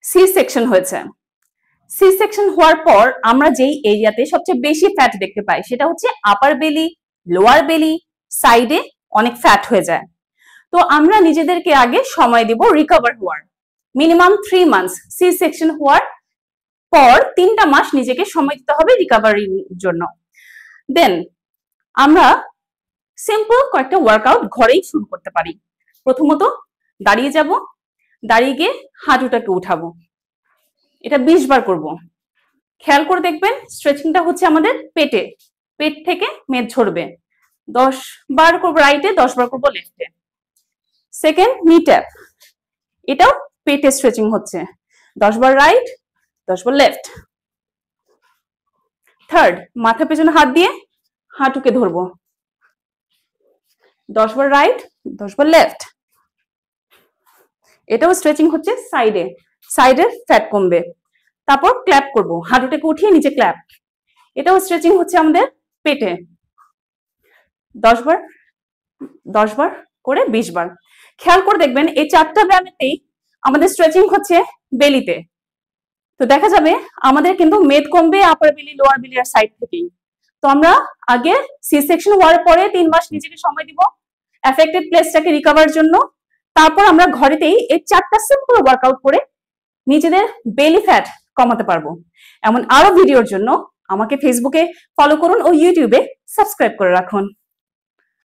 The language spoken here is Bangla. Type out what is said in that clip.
সি সেকশন হয়েছে। সি সেকশন হওয়ার পর আমরা যেই এরিয়াতে সবচেয়ে বেশি ফ্যাট দেখতে পাই সেটা হচ্ছে আপার বেলি, লোয়ার বেলি, সাইডে অনেক ফ্যাট হয়ে যায়। তো আমরা নিজেদেরকে আগে সময় দিব রিকভার হওয়ার, মিনিমাম 3 মান্থস। সি সেকশন হওয়ার পর 3টা মাস নিজেকে সময় দিতে হবে রিকভারির জন্য। দেন আমরা সিম্পল কয়েকটা ওয়ার্কআউট ঘরেই শুরু করতে পারি। প্রথমত দাঁড়িয়ে যাব, দাঁড়িয়ে গিয়ে হাঁটুটাকে উঠাবো, এটা 20 বার করব। খেয়াল করে দেখবেন স্ট্রেচিংটা হচ্ছে আমাদের পেটে, পেট থেকে মেদ ঝরবে। 10 বার করবো রাইটে, 10 বার করবো লেফটে। সেকেন্ড নি ট্যাপ, এটাও পেটে স্ট্রেচিং হচ্ছে, 10 বার রাইট, 10 বার লেফট। থার্ড মাথা পেছনে হাত দিয়ে হাঁটুকে ধরবো, 10 বার রাইট, 10 বার লেফট। এটাও স্ট্রেচিং হচ্ছে সাইডে, সাইডের ফ্যাট কমবে। তারপর ক্ল্যাপ করব, হাঁটুটাকে উঠিয়ে নিচে ক্ল্যাপ, এটাও স্ট্রেচিং হচ্ছে আমাদের পেটে। 10 বার 10 বার করে 20 বার। খেয়াল করে দেখবেন এই 4টা ব্যায়ামেতেই আমাদের স্ট্রেচিং হচ্ছে বেলিতে। তো দেখা যাবে আমাদের কিন্তু মেদ কমবে আপার বেলি, লোয়ার বেলি আর সাইড থেকেই। তো আমরা আগে সি সেকশন হওয়ার পরে 3 মাস নিজেকে সময় দিব এফেক্টেড প্লেসটাকে রিকভার জন্য। তারপর আমরা ঘরেতেই এই 4টা সিম্পল ওয়ার্কআউট করে নিজেদের বেলি ফ্যাট কমাতে পারবো। এমন আরো ভিডিওর জন্য আমাকে ফেসবুকে ফলো করুন ও ইউটিউবে সাবস্ক্রাইব করে রাখুন।